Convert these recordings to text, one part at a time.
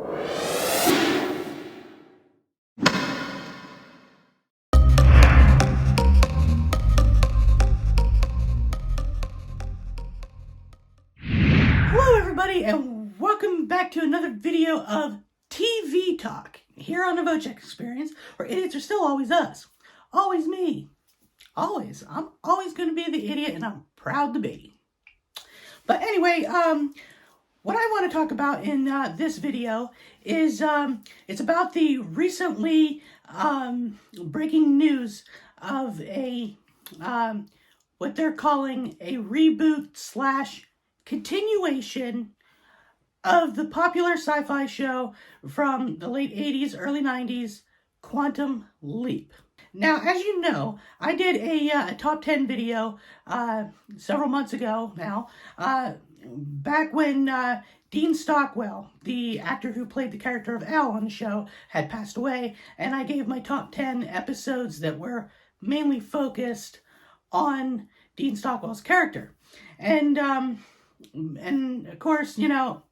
Hello everybody, and welcome back to another video of TV Talk here on the Vochek Experience, where idiots are still always us. Always me. Always. I'm always going to be the idiot, and I'm proud to be. But anyway, what I want to talk about in this video is it's about the recently breaking news of a what they're calling a reboot / continuation of the popular sci-fi show from the late 80s, early 90s, Quantum Leap. Now, as you know, I did a top 10 video several months ago now, back when Dean Stockwell, the actor who played the character of Al on the show, had passed away, and I gave my top 10 episodes that were mainly focused on Dean Stockwell's character. And of course, you know,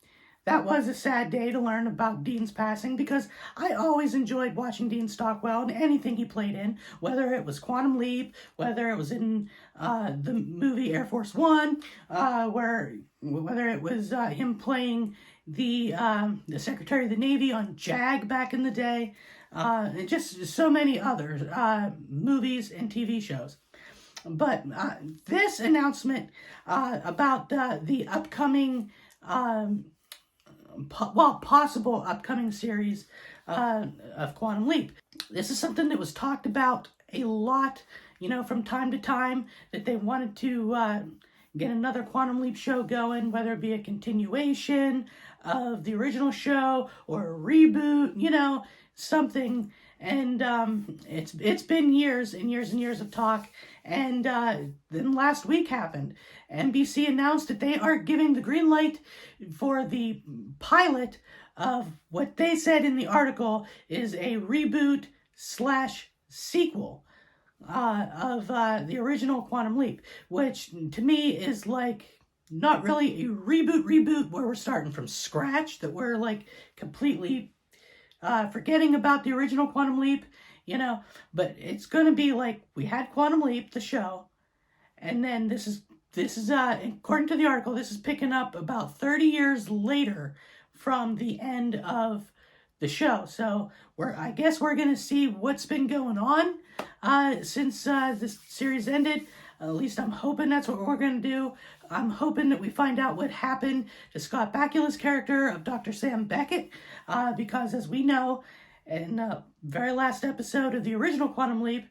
that was a sad day to learn about Dean's passing, because I always enjoyed watching Dean Stockwell and anything he played in, whether it was Quantum Leap, whether it was in the movie Air Force One, whether it was him playing the Secretary of the Navy on JAG back in the day, and just so many other movies and TV shows. But this announcement about the upcoming, possible upcoming series of Quantum Leap. This is something that was talked about a lot, you know, from time to time, that they wanted to get another Quantum Leap show going, whether it be a continuation of the original show or a reboot, you know, something. And it's been years and years and years of talk. And then last week happened. NBC announced that they are giving the green light for the pilot of what they said in the article is a reboot / sequel of the original Quantum Leap, which to me is like not really a reboot where we're starting from scratch, that we're like completely forgetting about the original Quantum Leap, you know, but it's going to be like we had Quantum Leap, the show, and then this is according to the article, this is picking up about 30 years later from the end of the show. So I guess we're going to see what's been going on since this series ended. At least I'm hoping that's what we're going to do. I'm hoping that we find out what happened to Scott Bakula's character of Dr. Sam Beckett, because as we know, in the very last episode of the original Quantum Leap,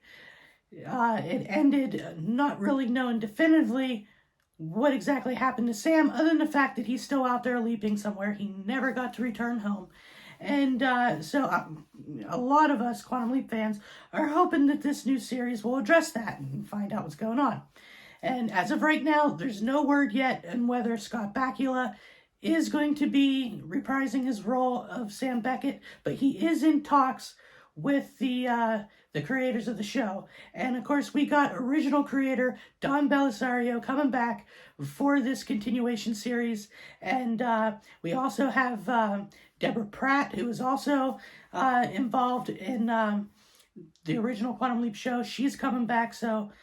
it ended not really knowing definitively what exactly happened to Sam, other than the fact that he's still out there leaping somewhere. He never got to return home. And so a lot of us Quantum Leap fans are hoping that this new series will address that and find out what's going on. And as of right now, there's no word yet on whether Scott Bakula is going to be reprising his role of Sam Beckett, but he is in talks with the creators of the show. And of course, we got original creator Don Belisario coming back for this continuation series. And we also have Deborah Pratt, who is also involved in the original Quantum Leap show. She's coming back, so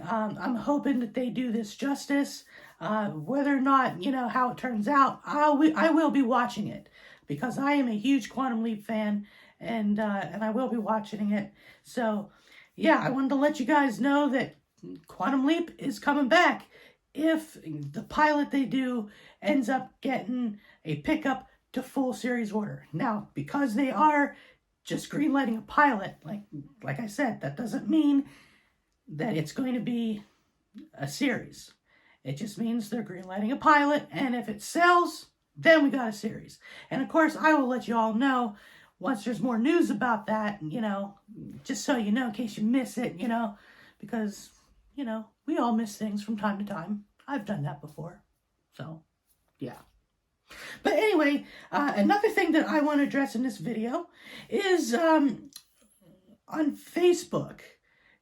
I'm hoping that they do this justice. Whether or not, you know, how it turns out, I will be watching it, because I am a huge Quantum Leap fan, and I will be watching it. So, yeah, I wanted to let you guys know that Quantum Leap is coming back if the pilot they do ends up getting a pickup to full series order. Now, because they are just greenlighting a pilot, like I said, that doesn't mean that it's going to be a series. It just means they're greenlighting a pilot, and if it sells, then we got a series. And of course, I will let you all know once there's more news about that, you know, just so you know, in case you miss it, you know, because, you know, we all miss things from time to time. I've done that before. So, yeah. But anyway, another thing that I want to address in this video is on Facebook.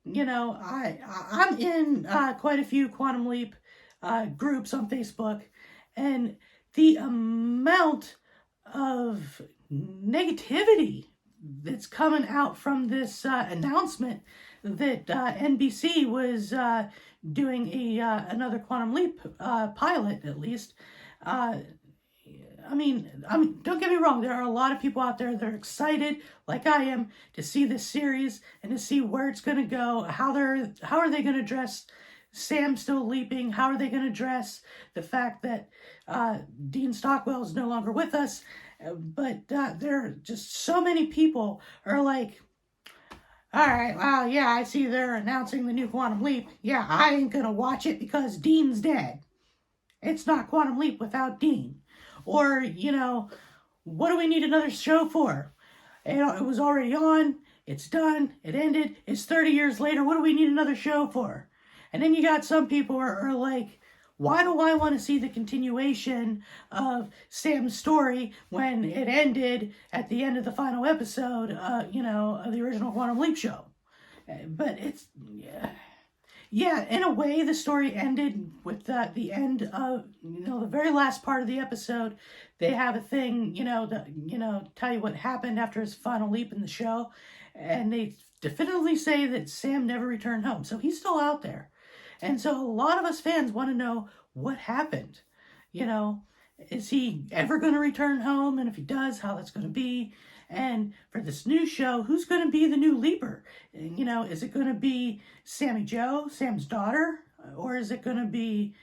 You know, I'm in quite a few Quantum Leap groups on Facebook, and the amount of negativity that's coming out from this announcement that NBC was doing another Quantum Leap pilot, at least. I mean, don't get me wrong. There are a lot of people out there that are excited, like I am, to see this series and to see where it's going to go. How are they going to address Sam still leaping? How are they going to address the fact that Dean Stockwell is no longer with us? But there are just so many people are like, all right, well, yeah, I see they're announcing the new Quantum Leap. Yeah, I ain't going to watch it because Dean's dead. It's not Quantum Leap without Dean. Or, what do we need another show for? It was already on. It's done. It ended. It's 30 years later. What do we need another show for? And then you got some people who are like, why do I want to see the continuation of Sam's story when it ended at the end of the final episode, of the original Quantum Leap show? But it's, yeah, in a way, the story ended with the end of, the very last part of the episode. They have a thing, tell you what happened after his final leap in the show. And they definitively say that Sam never returned home. So he's still out there. And so a lot of us fans want to know what happened. Is he ever going to return home? And if he does, how that's going to be. And for this new show, who's going to be the new leaper? Is it going to be Sammy Jo, Sam's daughter? Or is it going to be,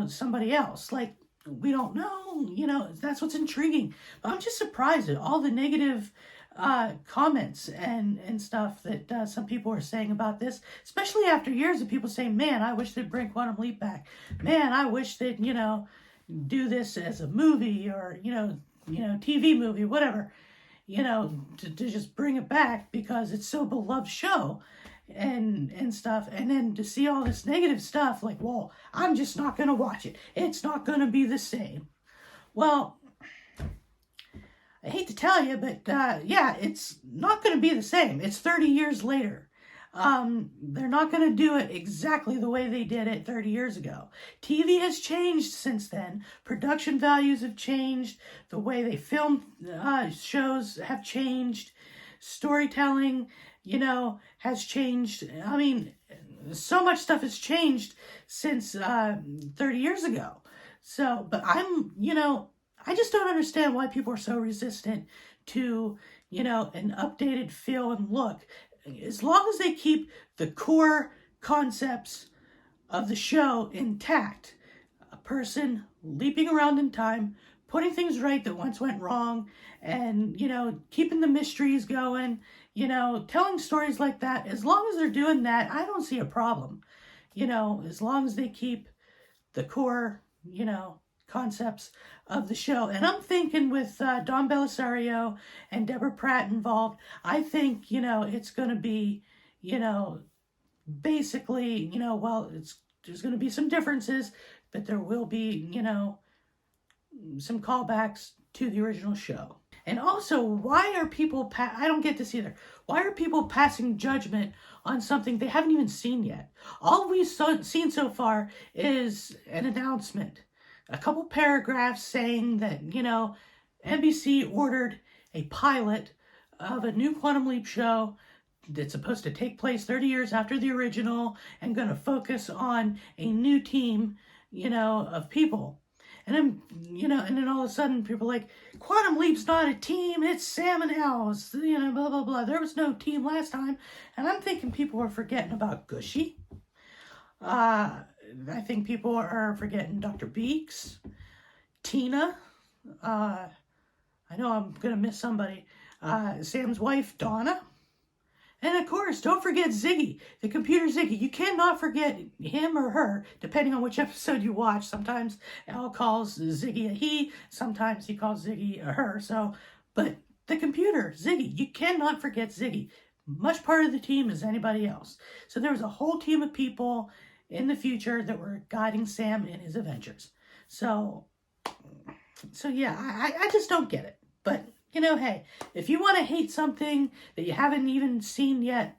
somebody else? Like, we don't know. That's what's intriguing. But I'm just surprised at all the negative comments and stuff that some people are saying about this, especially after years of people saying, man, I wish they'd bring Quantum Leap back. Man, I wish they'd, do this as a movie or, TV movie, whatever, to just bring it back because it's so beloved show and stuff. And then to see all this negative stuff like, well, I'm just not going to watch it. It's not going to be the same. Well, I hate to tell you, but yeah, it's not going to be the same. It's 30 years later. They're not going to do it exactly the way they did it 30 years ago. TV has changed since then. Production values have changed. The way they film shows have changed. Storytelling, has changed. I mean, so much stuff has changed since 30 years ago. So, but I just don't understand why people are so resistant to, an updated feel and look. As long as they keep the core concepts of the show intact, a person leaping around in time, putting things right that once went wrong, and, keeping the mysteries going, telling stories like that, as long as they're doing that, I don't see a problem. As long as they keep the core, concepts of the show. And I'm thinking with Don Belisario and Deborah Pratt involved, I think, it's going to be, basically, there's going to be some differences, but there will be, some callbacks to the original show. And also, why are people, I don't get this either. Why are people passing judgment on something they haven't even seen yet? All we've seen so far is an announcement. A couple paragraphs saying that, NBC ordered a pilot of a new Quantum Leap show that's supposed to take place 30 years after the original and going to focus on a new team, of people. And then, and then all of a sudden people are like, Quantum Leap's not a team, it's Sam and Al's, blah, blah, blah. There was no team last time. And I'm thinking people were forgetting about Gushy. I think people are forgetting Dr. Beeks, Tina. I know I'm going to miss somebody. Sam's wife, Donna. And of course, don't forget Ziggy, the computer Ziggy. You cannot forget him or her, depending on which episode you watch. Sometimes Al calls Ziggy a he, sometimes he calls Ziggy a her. But the computer, Ziggy, you cannot forget Ziggy. Much part of the team as anybody else. So there was a whole team of people in the future that were guiding Sam in his adventures. So yeah, I just don't get it. But, hey, if you want to hate something that you haven't even seen yet,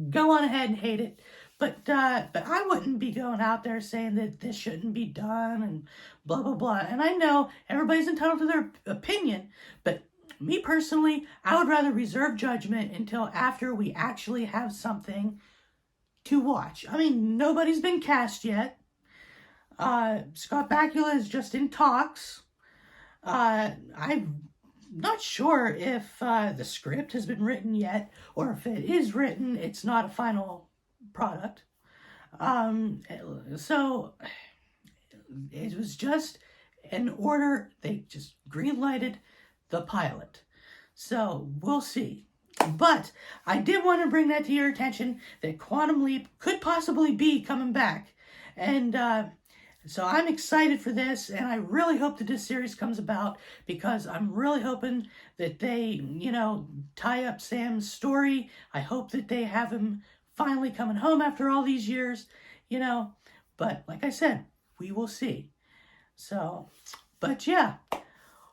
go on ahead and hate it. But I wouldn't be going out there saying that this shouldn't be done and blah, blah, blah. And I know everybody's entitled to their opinion, but me personally, I would rather reserve judgment until after we actually have something to watch. I mean, nobody's been cast yet. Scott Bakula is just in talks. I'm not sure if the script has been written yet, or if it is written, it's not a final product. So it was just an order. They just green-lighted the pilot. So we'll see. But I did want to bring that to your attention, that Quantum Leap could possibly be coming back. And so I'm excited for this, and I really hope that this series comes about, because I'm really hoping that they, tie up Sam's story. I hope that they have him finally coming home after all these years, But like I said, we will see. So, but yeah.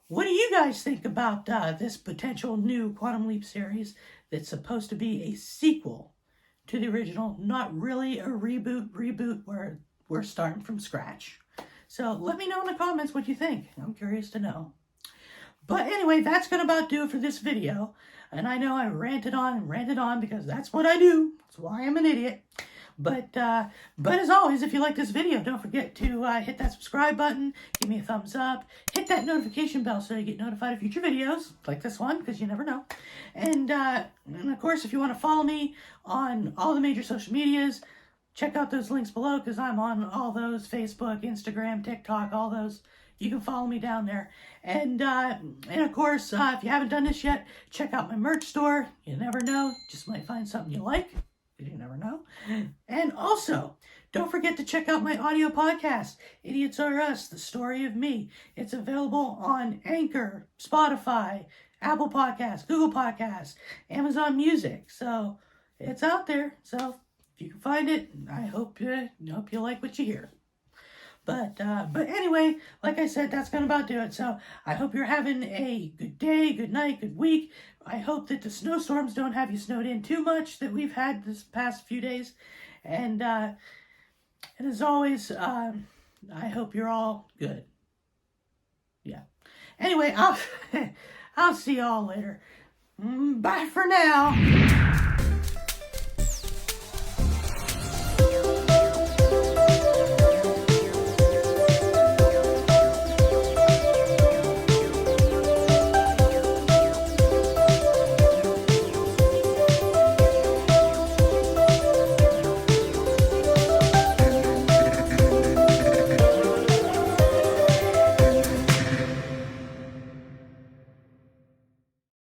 What do you guys think about this potential new Quantum Leap series that's supposed to be a sequel to the original, not really a reboot where we're starting from scratch? So let me know in the comments what you think. I'm curious to know. But anyway, that's going to about do it for this video. And I know I ranted on because that's what I do. That's why I'm an idiot. But as always, if you like this video, don't forget to hit that subscribe button, give me a thumbs up, hit that notification bell so you get notified of future videos, like this one, because you never know. And of course, if you want to follow me on all the major social medias, check out those links below, because I'm on all those: Facebook, Instagram, TikTok, all those. You can follow me down there. And of course, if you haven't done this yet, check out my merch store. You never know, just might find something you like. You never know. And also, don't forget to check out my audio podcast, Idiots Are Us, The Story of Me. It's available on Anchor, Spotify, Apple Podcasts, Google Podcasts, Amazon Music. So it's out there. So if you can find it, I hope you like what you hear. But anyway, like I said, that's going to about do it. So I hope you're having a good day, good night, good week. I hope that the snowstorms don't have you snowed in too much that we've had this past few days. And as always, I hope you're all good. Yeah. Anyway, I'll see y'all later. Bye for now.